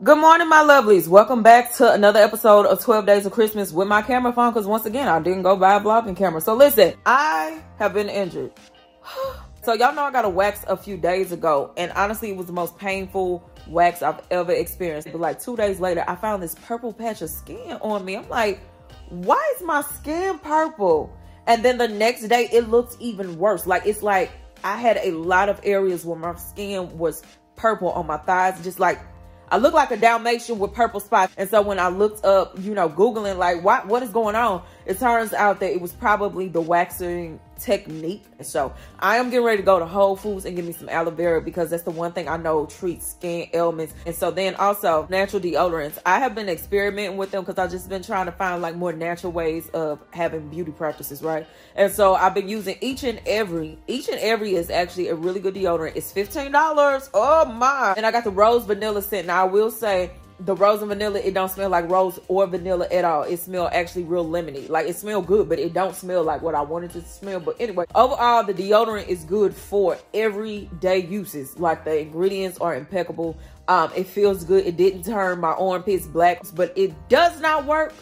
Good morning, my lovelies. Welcome back to another episode of 12 Days of Christmas with my camera phone, because once again, I didn't go buy a vlogging camera. So listen, I have been injured. So y'all know I got a wax a few days ago, and honestly, it was the most painful wax I've ever experienced. But like 2 days later, I found this purple patch of skin on me. I'm like, why is my skin purple? And then the next day, it looked even worse. Like, it's like I had a lot of areas where my skin was purple on my thighs, just like I look like a Dalmatian with purple spots. And so when I looked up, you know, Googling like what is going on, it turns out that it was probably the waxing technique. So I am getting ready to go to Whole Foods and get me some aloe vera, because that's the one thing I know treats skin ailments. And so then also natural deodorants. I have been experimenting with them because I've just been trying to find like more natural ways of having beauty practices, right? And so I've been using each and every is actually a really good deodorant. It's $15. Oh my. And I got the rose vanilla scent. Now I will say, the rose and vanilla, it don't smell like rose or vanilla at all. It smells actually real lemony. Like, it smells good, but it don't smell like what I wanted it to smell. But anyway, overall, the deodorant is good for everyday uses. Like, the ingredients are impeccable. It feels good. It didn't turn my armpits black, but it does not work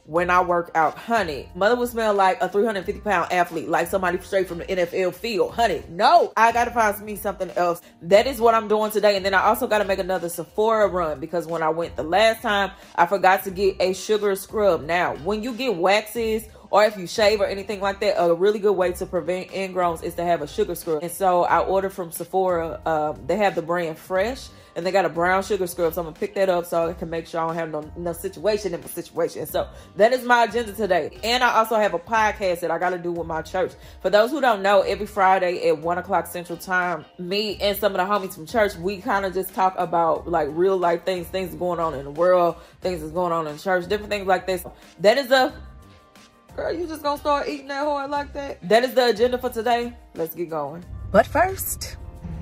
when I work out, honey. Mother would smell like a 350-pound athlete, like somebody straight from the NFL field, honey. No, I gotta find me something else. That is what I'm doing today. And then I also gotta make another Sephora run, because when I went the last time, I forgot to get a sugar scrub. Now, when you get waxes, or if you shave or anything like that, a really good way to prevent ingrowns is to have a sugar scrub. And so I ordered from Sephora. They have the brand Fresh, and they got a brown sugar scrub. So I'm gonna pick that up so I can make sure I don't have no situation in my situation. So that is my agenda today. And I also have a podcast that I gotta do with my church. For those who don't know, every Friday at 1 o'clock Central Time, me and some of the homies from church, we kind of just talk about like real life things going on in the world, things that's going on in church, different things like this. That is girl, you just gonna start eating that hard like that? That is the agenda for today. Let's get going. But first,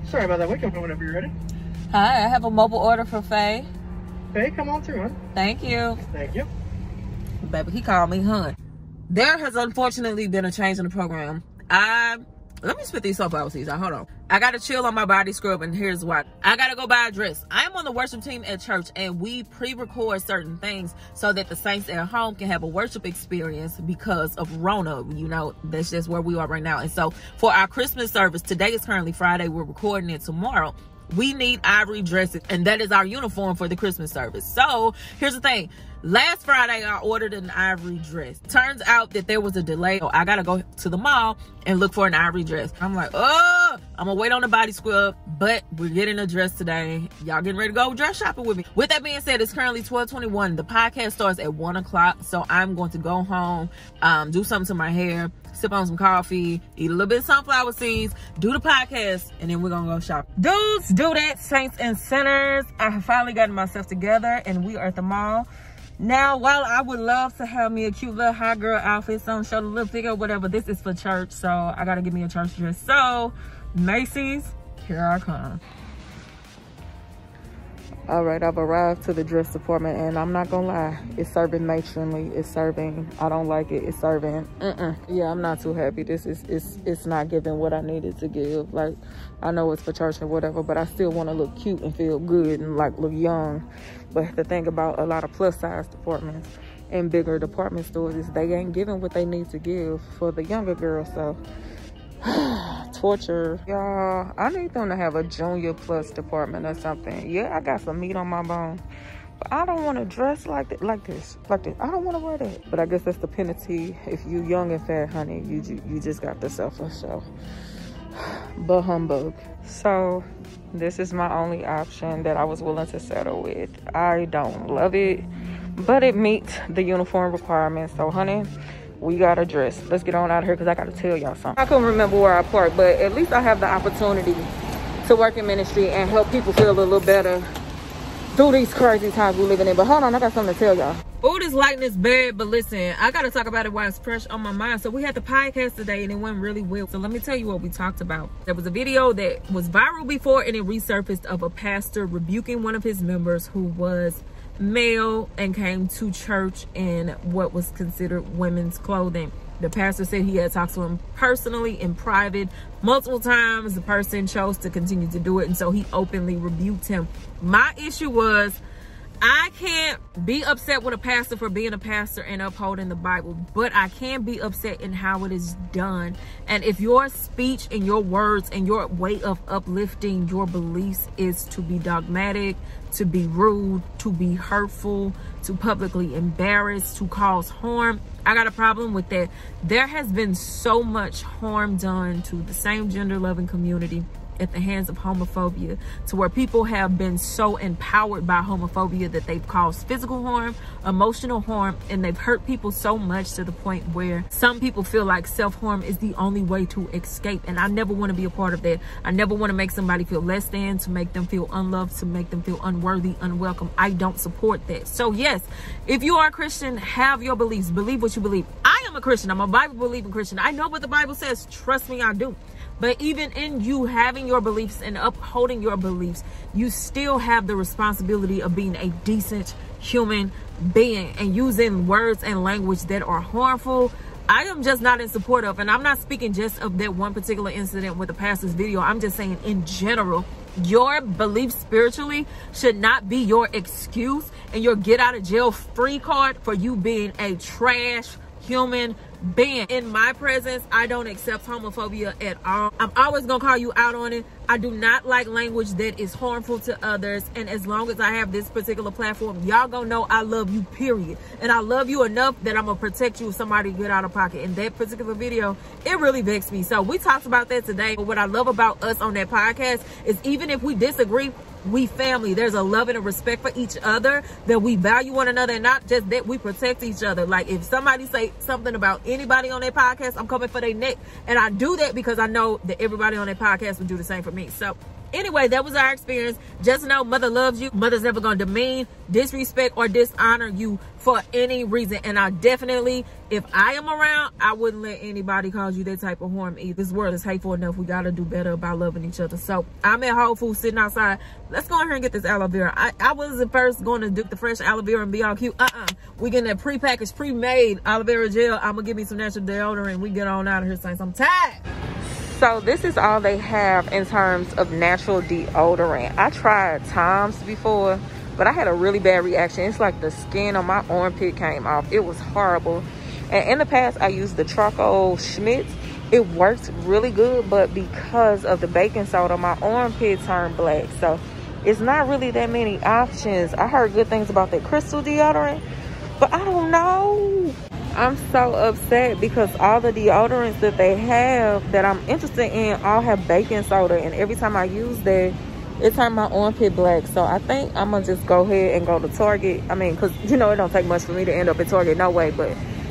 sorry about that. We can go whenever you're ready. Hi, I have a mobile order for Faye. Faye, come on through, hon. Thank you. Thank you. Baby, he called me hun. There has unfortunately been a change in the program. Let me spit these soap ounces out. Hold on. I got to chill on my body scrub, and here's why. I got to go buy a dress. I am on the worship team at church, and we pre-record certain things so that the saints at home can have a worship experience because of Rona. You know, that's just where we are right now. And so for our Christmas service, today is currently Friday. We're recording it tomorrow. We need ivory dresses, and that is our uniform for the Christmas service. So here's the thing. Last Friday, I ordered an ivory dress. Turns out that there was a delay. So I got to go to the mall and look for an ivory dress. I'm like, oh, I'm going to wait on the body scrub, but we're getting a dress today. Y'all getting ready to go dress shopping with me. With that being said, it's currently 12:21. The podcast starts at 1 o'clock. So I'm going to go home, do something to my hair, sip on some coffee, eat a little bit of sunflower seeds, do the podcast, and then we're going to go shop. Dudes, do that, saints and sinners. I have finally gotten myself together, and we are at the mall. Now, while I would love to have me a cute little hot girl outfit, some show the little figure, whatever, this is for church, so I gotta get me a church dress. So, Macy's, here I come. All right, I've arrived to the dress department, and I'm not gonna lie, it's serving matronly. It's serving, I don't like it. It's serving, yeah, I'm not too happy. This is, it's not giving what I needed to give. Like, I know it's for church or whatever, but I still want to look cute and feel good and like look young. But the thing about a lot of plus size departments and bigger department stores is they ain't giving what they need to give for the younger girls. So torture, y'all. I need them to have a junior plus department or something. Yeah, I got some meat on my bone, but I don't want to dress like this. I don't want to wear that. But I guess that's the penalty if you young and fat, honey. You just got to suffer. So, but humbug. So this is my only option that I was willing to settle with. I don't love it, but it meets the uniform requirements. So, honey, we got a dress. Let's get on out of here, because I got to tell y'all something. I couldn't remember where I parked, but at least I have the opportunity to work in ministry and help people feel a little better through these crazy times we're living in. But hold on, I got something to tell y'all. Oh, this lighting is bad, but listen, I got to talk about it while it's fresh on my mind. So we had the podcast today, and it went really well. So let me tell you what we talked about. There was a video that was viral before, and it resurfaced, of a pastor rebuking one of his members who was male and came to church in what was considered women's clothing. The pastor said he had talked to him personally in private multiple times. The person chose to continue to do it, and so he openly rebuked him. My issue was, I can't be upset with a pastor for being a pastor and upholding the Bible, but I can be upset in how it is done. And if your speech and your words and your way of uplifting your beliefs is to be dogmatic, to be rude, to be hurtful, to publicly embarrass, to cause harm, I got a problem with that. There has been so much harm done to the same gender loving community at the hands of homophobia, to where people have been so empowered by homophobia that they've caused physical harm, emotional harm, and they've hurt people so much to the point where some people feel like self-harm is the only way to escape. And I never want to be a part of that. I never want to make somebody feel less than, to make them feel unloved, to make them feel unworthy, unwelcome. I don't support that. So yes, if you are a Christian, have your beliefs, believe what you believe. I am a Christian. I'm a Bible believing Christian. I know what the Bible says. Trust me, I do. But even in you having your beliefs and upholding your beliefs, you still have the responsibility of being a decent human being, and using words and language that are harmful, I am just not in support of. And I'm not speaking just of that one particular incident with the pastor's video. I'm just saying in general, your beliefs spiritually should not be your excuse and your get out of jail free card for you being a trash human being. In my presence, I don't accept homophobia at all. I'm always gonna call you out on it. I do not like language that is harmful to others, and as long as I have this particular platform, y'all gonna know I love you, period. And I love you enough that I'm gonna protect you if somebody get out of pocket. In that particular video, it really vexed me. So we talked about that today. But what I love about us on that podcast is even if we disagree, we family. There's a love and a respect for each other, that we value one another, and not just that, we protect each other. Like if somebody say something about anybody on their podcast, I'm coming for their neck. And I do that because I know that everybody on their podcast would do the same for me. So anyway, that was our experience. Just know Mother loves you. Mother's never going to demean, disrespect, or dishonor you for any reason. And I definitely, if I am around, I wouldn't let anybody cause you that type of harm either. This world is hateful enough. We got to do better about loving each other. So I'm at Whole Foods sitting outside. Let's go in here and get this aloe vera. I wasn't first going to do the fresh aloe vera and be all cute. We getting that pre-packaged, pre-made aloe vera gel. I'm going to give me some natural deodorant and we get on out of here, Saints. I'm tired. So this is all they have in terms of natural deodorant. I tried Tom's before, but I had a really bad reaction. It's like the skin on my armpit came off. It was horrible. And in the past, I used the charcoal Schmidt's. It worked really good, but because of the baking soda, my armpit turned black. So it's not really that many options. I heard good things about that crystal deodorant, but I don't know. I'm so upset because all the deodorants that they have that I'm interested in all have baking soda, and every time I use that, it turned my armpit black. So I think I'm gonna just go ahead and go to Target. I mean, because you know it don't take much for me to end up at Target, no way, but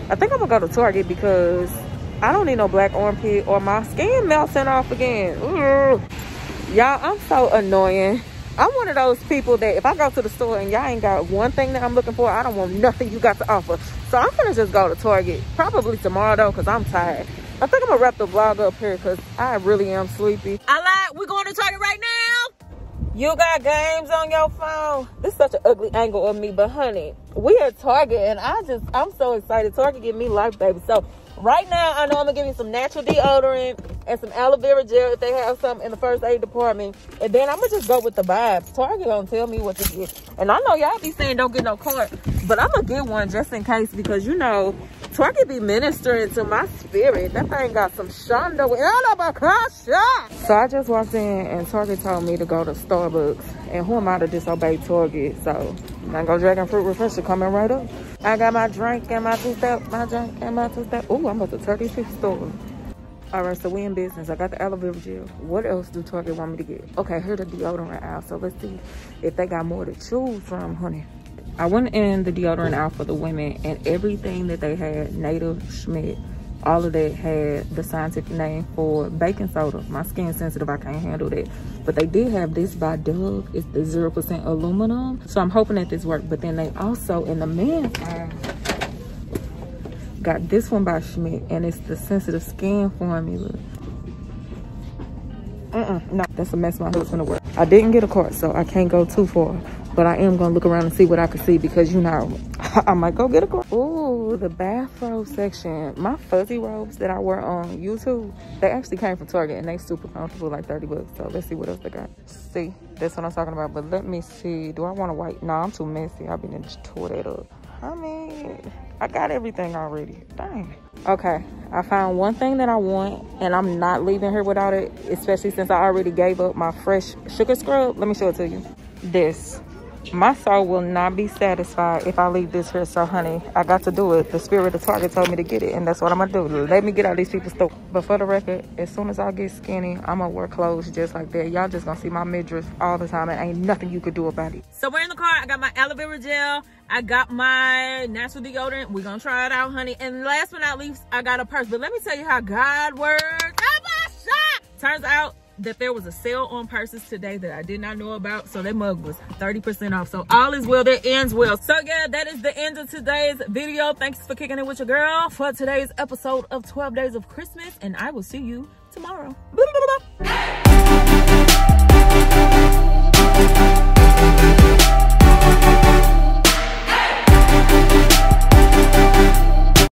I think I'm gonna go to Target because I don't need no black armpit or my skin melting off again. Y'all, I'm so annoying. I'm one of those people that if I go to the store and y'all ain't got one thing that I'm looking for, I don't want nothing you got to offer. So I'm gonna just go to Target probably tomorrow though, because I'm tired. I think I'm gonna wrap the vlog up here because I really am sleepy. I lied. We're going to Target right now. You got games on your phone. This is such an ugly angle of me, but honey, we at Target and I'm so excited. Target give me life, baby. So right now, I know I'm gonna give you some natural deodorant and some aloe vera gel if they have some in the first aid department. And then I'm gonna just go with the vibes. Target gonna tell me what to get. And I know y'all be saying don't get no card, but I'm gonna get one just in case because you know, Target be ministering to my spirit. That thing got some shondo. So I just walked in and Target told me to go to Starbucks. And who am I to disobey Target? So mango dragon fruit refresher coming right up. I got my drink and my two-step, Ooh, I'm about to turn these people's store. All right, so we in business. I got the aloe vera gel. What else do Target want me to get? Okay, here's the deodorant aisle. So let's see if they got more to choose from, honey. I went in the deodorant aisle for the women, and everything that they had, Native, Schmidt, all of that had the scientific name for baking soda. My skin's sensitive, I can't handle that. But they did have this by Dove. It's the 0% aluminum. So I'm hoping that this worked. But then they also, in the men's aisle, got this one by Schmidt, and it's the sensitive skin formula. No, that's a mess my husband will work. I didn't get a cart, so I can't go too far. But I am gonna look around and see what I can see because you know, I might go get a cart. Ooh, Ooh, the bathrobe section. My fuzzy robes that I wear on YouTube, they actually came from Target and they super comfortable, like 30 bucks. So let's see what else they got. See, that's what I'm talking about. But let me see. Do I want a white? No, I'm too messy. I've been just tore that up. I mean, I got everything already. Dang. Okay, I found one thing that I want and I'm not leaving here without it, especially since I already gave up my fresh sugar scrub. Let me show it to you. This. My soul will not be satisfied if I leave this here. So honey, I got to do it. The spirit of Target told me to get it, and that's what I'm gonna do. Let me get out these people's store. But for the record, as soon as I get skinny, I'm gonna wear clothes just like that. Y'all just gonna see my midriff all the time and ain't nothing you could do about it. So we're in the car. I got my aloe vera gel. I got my natural deodorant. We're gonna try it out, honey. And last but not least, I got a purse. But let me tell you how God works. Turns out that there was a sale on purses today that I did not know about. So that mug was 30% off. So all is well that ends well. So yeah, that is the end of today's video. Thanks for kicking it with your girl for today's episode of 12 Days of Christmas. And I will see you tomorrow. Blah, blah, blah.